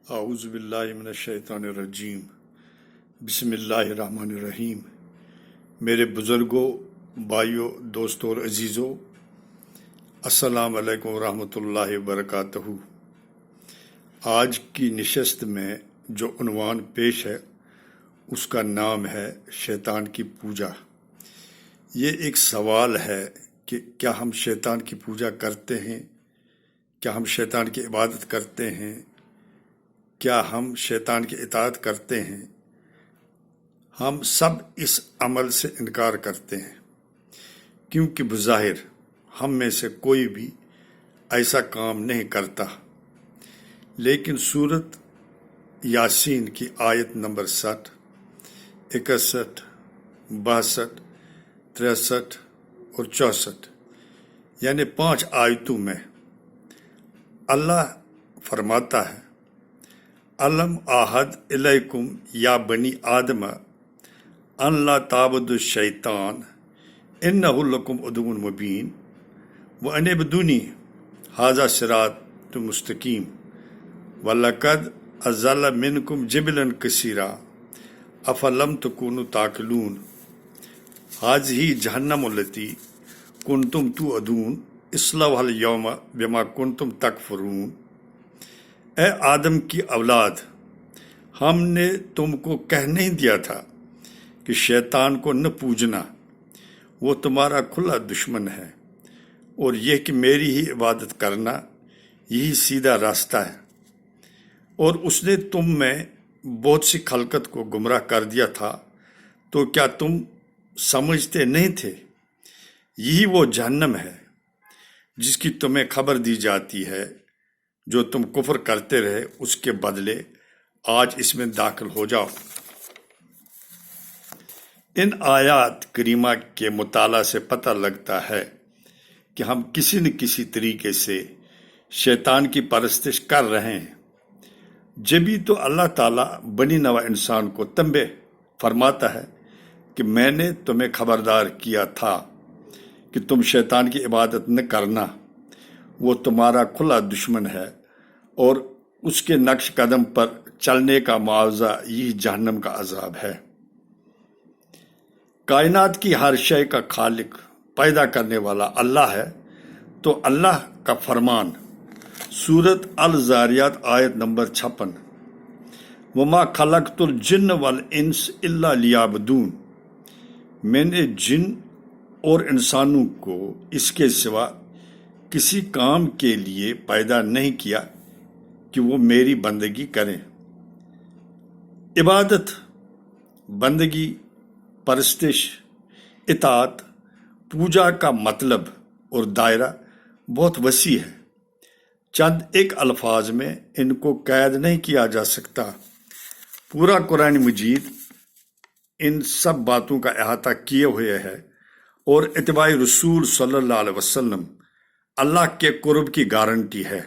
اعوذ باللہ من الشیطان الرجیم بسم اللہ الرحمن الرحیم۔ میرے بزرگوں، بھائیوں، دوستوں اور عزیزوں، السلام علیکم ورحمۃ اللہ وبرکاتہ۔ آج کی نشست میں جو عنوان پیش ہے اس کا نام ہے شیطان کی پوجا۔ یہ ایک سوال ہے کہ کیا ہم شیطان کی پوجا کرتے ہیں؟ کیا ہم شیطان کی عبادت کرتے ہیں؟ کیا ہم شیطان کی اطاعت کرتے ہیں؟ ہم سب اس عمل سے انکار کرتے ہیں، کیونکہ بظاہر ہم میں سے کوئی بھی ایسا کام نہیں کرتا۔ لیکن سورۃ یاسین کی آیت نمبر 60، 61، 62، 63 اور 64 یعنی 5 آیتوں میں اللہ فرماتا ہے: علم آہد الیکم یا بنی آدم ان لا تعبدوا الشیطان انہ لکم عدو مبین وان اعبدونی ھذا صراط مستقیم ولقد اضل منکم جبلا کثیرا افلم تکونوا تعقلون ھذہ جہنم التی کنتم توعدون اصلوها اليوم بما کنتم تکفرون۔ اے آدم کی اولاد، ہم نے تم کو کہہ نہیں دیا تھا کہ شیطان کو نہ پوجنا، وہ تمہارا کھلا دشمن ہے، اور یہ کہ میری ہی عبادت کرنا یہی سیدھا راستہ ہے۔ اور اس نے تم میں بہت سی خلقت کو گمراہ کر دیا تھا، تو کیا تم سمجھتے نہیں تھے؟ یہی وہ جہنم ہے جس کی تمہیں خبر دی جاتی ہے، جو تم کفر کرتے رہے، اس کے بدلے آج اس میں داخل ہو جاؤ۔ ان آیات کریمہ کے مطالعہ سے پتہ لگتا ہے کہ ہم کسی نہ کسی طریقے سے شیطان کی پرستش کر رہے ہیں۔ جبھی تو اللہ تعالیٰ بنی نوع انسان کو تنبیہ فرماتا ہے کہ میں نے تمہیں خبردار کیا تھا کہ تم شیطان کی عبادت نہ کرنا، وہ تمہارا کھلا دشمن ہے، اور اس کے نقش قدم پر چلنے کا معاوضہ یہ جہنم کا عذاب ہے۔ کائنات کی ہر شے کا خالق، پیدا کرنے والا اللہ ہے، تو اللہ کا فرمان سورۃ الذاریات آیت نمبر 56، وما خلقت الجن والانس الا لیعبدون، میں نے جن اور انسانوں کو اس کے سوا کسی کام کے لیے پیدا نہیں کیا کہ وہ میری بندگی کریں۔ عبادت، بندگی، پرستش، اطاعت، پوجا کا مطلب اور دائرہ بہت وسیع ہے۔ چند ایک الفاظ میں ان کو قید نہیں کیا جا سکتا۔ پورا قرآن مجید ان سب باتوں کا احاطہ کیے ہوئے ہے، اور اتباع رسول صلی اللہ علیہ وسلم اللہ کے قرب کی گارنٹی ہے۔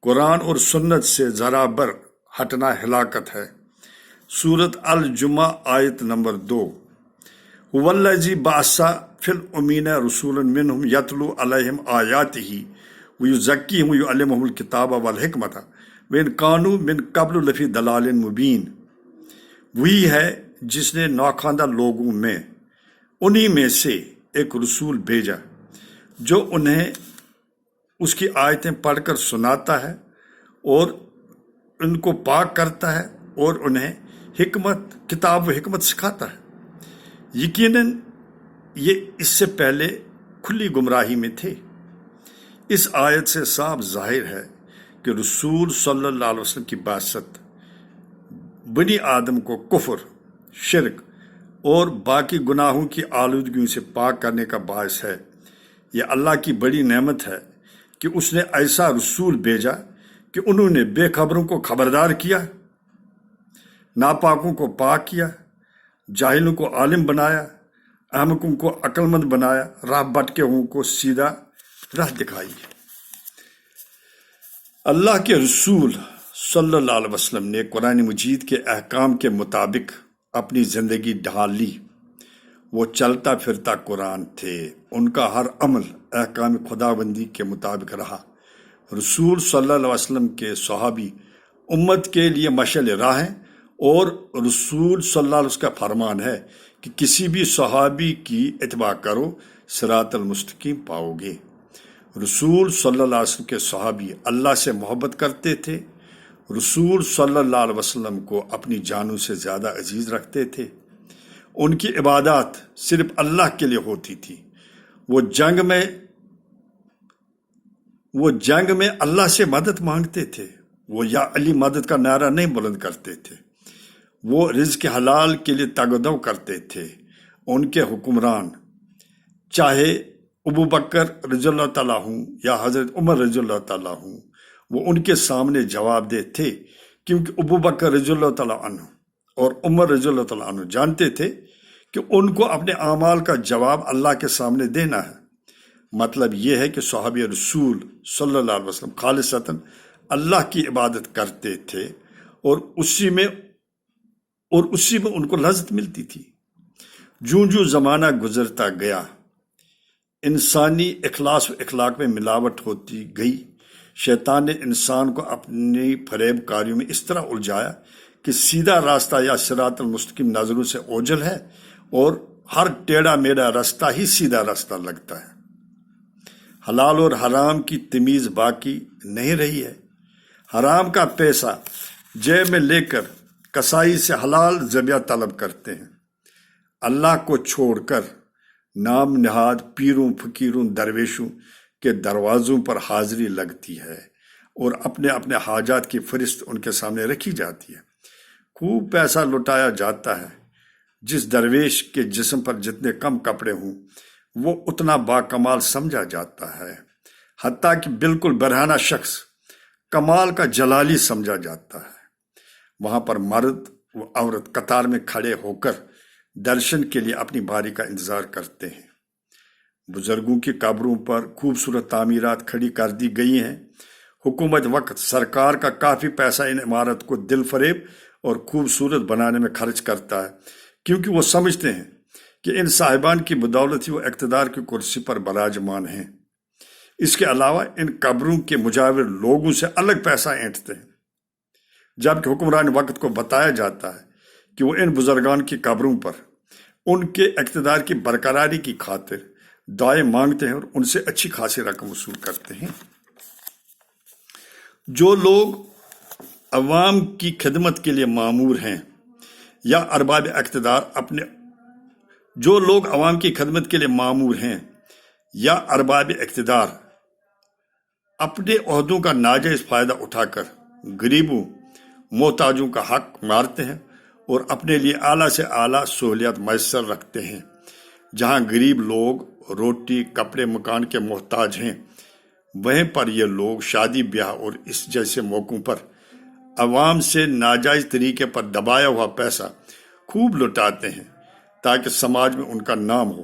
قرآن اور سنت سے ذرا بر ہٹنا ہلاکت ہے۔ سورۃ الجمعہ آیت نمبر 2، هو الذی بعث فی الامین رسولا منہم یتلو علیہم آیاتہ ویزکیہم ویعلمہم الکتاب والحکمۃ وان کانوا من قبل لفی ضلال مبین۔ وہی ہے جس نے ناخواندہ لوگوں میں انہی میں سے ایک رسول بھیجا جو انہیں اس کی آیتیں پڑھ کر سناتا ہے اور ان کو پاک کرتا ہے اور انہیں کتاب و حکمت سکھاتا ہے۔ یقیناً یہ اس سے پہلے کھلی گمراہی میں تھے۔ اس آیت سے صاف ظاہر ہے کہ رسول صلی اللہ علیہ وسلم کی بعثت بنی آدم کو کفر، شرک اور باقی گناہوں کی آلودگیوں سے پاک کرنے کا باعث ہے۔ یہ اللہ کی بڑی نعمت ہے کہ اس نے ایسا رسول بھیجا کہ انہوں نے بے خبروں کو خبردار کیا، ناپاکوں کو پاک کیا، جاہلوں کو عالم بنایا، احمقوں کو عقل مند بنایا، راہ بھٹکے ہوں کو سیدھا راہ دکھائی۔ اللہ کے رسول صلی اللہ علیہ وسلم نے قرآن مجید کے احکام کے مطابق اپنی زندگی ڈھال لی۔ وہ چلتا پھرتا قرآن تھے، ان کا ہر عمل احکام خداوندی کے مطابق رہا۔ رسول صلی اللہ علیہ وسلم کے صحابی امت کے لیے مشعل راہ ہیں، اور رسول صلی اللہ علیہ وسلم کا فرمان ہے کہ کسی بھی صحابی کی اتباع کرو، صراط المستقیم پاؤ گے۔ رسول صلی اللہ علیہ وسلم کے صحابی اللہ سے محبت کرتے تھے، رسول صلی اللہ علیہ وسلم کو اپنی جانوں سے زیادہ عزیز رکھتے تھے، ان کی عبادات صرف اللہ کے لیے ہوتی تھی، وہ جنگ میں اللہ سے مدد مانگتے تھے، وہ یا علی مدد کا نعرہ نہیں بلند کرتے تھے، وہ رزق حلال کے لیے تگ و دو کرتے تھے۔ ان کے حکمران چاہے ابو بکر رضی اللہ تعالیٰ ہوں یا حضرت عمر رضی اللہ تعالیٰ ہوں، وہ ان کے سامنے جواب دہ تھے، کیونکہ ابو بکر رضی اللہ تعالیٰ عنہ اور عمر رضی اللہ تعالیٰ عنہ جانتے تھے کہ ان کو اپنے اعمال کا جواب اللہ کے سامنے دینا ہے۔ مطلب یہ ہے کہ صحابی رسول صلی اللہ علیہ وسلم خالصتاً اللہ کی عبادت کرتے تھے، اور اسی میں ان کو لذت ملتی تھی۔ جوں زمانہ گزرتا گیا، انسانی اخلاص و اخلاق میں ملاوٹ ہوتی گئی۔ شیطان نے انسان کو اپنی فریب کاریوں میں اس طرح الجھایا کہ سیدھا راستہ یا صراط المستقیم نظروں سے اوجھل ہے، اور ہر ٹیڑھا میڑھا راستہ ہی سیدھا راستہ لگتا ہے۔ حلال اور حرام کی تمیز باقی نہیں رہی ہے۔ حرام کا پیسہ جیب میں لے کر کسائی سے حلال ذبیحہ طلب کرتے ہیں۔ اللہ کو چھوڑ کر نام نہاد پیروں فقیروں درویشوں کے دروازوں پر حاضری لگتی ہے، اور اپنے حاجات کی فہرست ان کے سامنے رکھی جاتی ہے۔ خوب پیسہ لٹایا جاتا ہے۔ جس درویش کے جسم پر جتنے کم کپڑے ہوں وہ اتنا باکمال سمجھا جاتا ہے، حتیٰ کہ بالکل برہنہ شخص کمال کا جلالی سمجھا جاتا ہے۔ وہاں پر مرد و عورت قطار میں کھڑے ہو کر درشن کے لیے اپنی باری کا انتظار کرتے ہیں۔ بزرگوں کی قبروں پر خوبصورت تعمیرات کھڑی کر دی گئی ہیں۔ حکومت وقت سرکار کا کافی پیسہ ان عمارت کو دل فریب اور خوبصورت بنانے میں خرچ کرتا ہے، کیونکہ وہ سمجھتے ہیں کہ ان صاحبان کی بدولت ہی وہ اقتدار کی کرسی پر براجمان ہیں۔ اس کے علاوہ ان قبروں کے مجاور لوگوں سے الگ پیسہ اینٹتے ہیں، جبکہ حکمران وقت کو بتایا جاتا ہے کہ وہ ان بزرگان کی قبروں پر ان کے اقتدار کی برقراری کی خاطر دعائیں مانگتے ہیں اور ان سے اچھی خاصی رقم وصول کرتے ہیں۔ جو لوگ عوام کی خدمت کے لیے مامور ہیں یا ارباب اقتدار اپنے عہدوں کا ناجائز فائدہ اٹھا کر غریبوں محتاجوں کا حق مارتے ہیں اور اپنے لیے اعلیٰ سے اعلیٰ سہولیات میسر رکھتے ہیں۔ جہاں غریب لوگ روٹی کپڑے مکان کے محتاج ہیں، وہیں پر یہ لوگ شادی بیاہ اور اس جیسے موقعوں پر عوام سے ناجائز طریقے پر دبایا ہوا پیسہ خوب لٹاتے ہیں تاکہ سماج میں ان کا نام ہو۔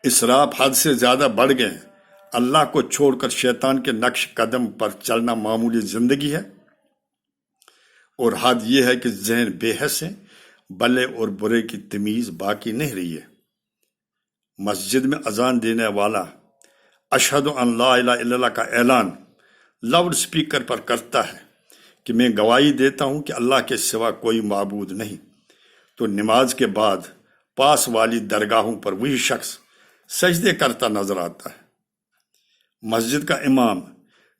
اسراف حد سے زیادہ بڑھ گئے ہیں۔ اللہ کو چھوڑ کر شیطان کے نقش قدم پر چلنا معمولی زندگی ہے، اور حد یہ ہے کہ ذہن بے حس ہے، بھلے اور برے کی تمیز باقی نہیں رہی ہے۔ مسجد میں اذان دینے والا اشہد ان لا الہ الا اللہ کا اعلان لاؤڈ سپیکر پر کرتا ہے کہ میں گواہی دیتا ہوں کہ اللہ کے سوا کوئی معبود نہیں، تو نماز کے بعد پاس والی درگاہوں پر وہی شخص سجدے کرتا نظر آتا ہے۔ مسجد کا امام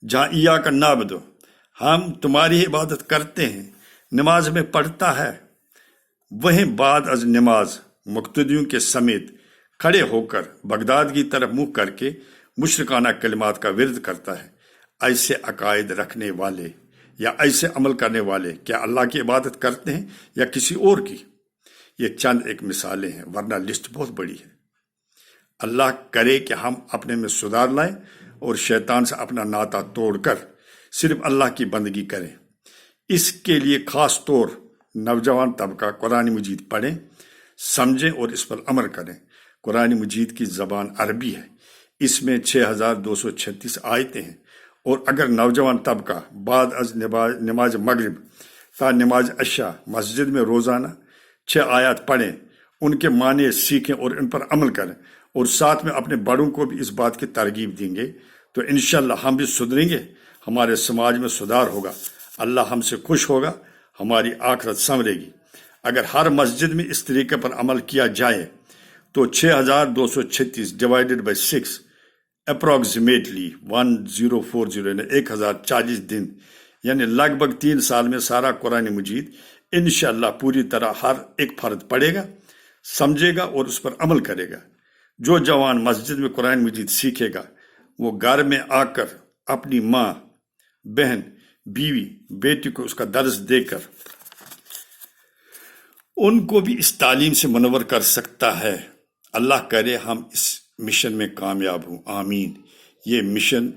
جہاں ایاک نعبد ہم تمہاری عبادت کرتے ہیں نماز میں پڑھتا ہے، وہیں بعد از نماز مقتدیوں کے سمیت کھڑے ہو کر بغداد کی طرف منہ کر کے مشرکانہ کلمات کا ورد کرتا ہے۔ ایسے عقائد رکھنے والے یا ایسے عمل کرنے والے کیا اللہ کی عبادت کرتے ہیں یا کسی اور کی؟ یہ چند ایک مثالیں ہیں، ورنہ لسٹ بہت بڑی ہے۔ اللہ کرے کہ ہم اپنے میں سدھار لائیں اور شیطان سے اپنا ناطہ توڑ کر صرف اللہ کی بندگی کریں۔ اس کے لیے خاص طور نوجوان طبقہ قرآن مجید پڑھیں، سمجھیں اور اس پر عمل کریں۔ قرآن مجید کی زبان عربی ہے، اس میں 6236 آیتیں ہیں، اور اگر نوجوان طبقہ بعد از نماز مغرب تا نماز عشاء مسجد میں روزانہ 6 آیات پڑھیں، ان کے معنی سیکھیں اور ان پر عمل کریں، اور ساتھ میں اپنے بڑوں کو بھی اس بات کی ترغیب دیں گے، تو انشاءاللہ ہم بھی سدھریں گے، ہمارے سماج میں سدھار ہوگا۔ اللہ ہم سے خوش ہوگا، ہماری آخرت سنورے گی۔ اگر ہر مسجد میں اس طریقے پر عمل کیا جائے تو 6236 ڈیوائیڈڈ بائی 6 اپروکسیمیٹلی 1040 یعنی 1040 دن یعنی لگ بھگ 3 سال میں سارا قرآن مجید انشاءاللہ پوری طرح ہر ایک فرد پڑھے گا، سمجھے گا اور اس پر عمل کرے گا۔ جو جوان مسجد میں قرآن مجید سیکھے گا وہ گھر میں آ کر اپنی ماں، بہن، بیوی، بیٹی کو اس کا درس دے کر ان کو بھی اس تعلیم سے منور کر سکتا ہے۔ اللہ کرے ہم اس مشن میں کامیاب ہوں، آمین۔ یہ مشن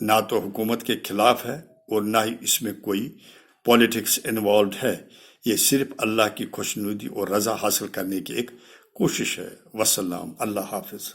نہ تو حکومت کے خلاف ہے اور نہ ہی اس میں کوئی پولیٹکس انوالوڈ ہے، یہ صرف اللہ کی خوشنودی اور رضا حاصل کرنے کی ایک کوشش ہے۔ وسلام، اللہ حافظ۔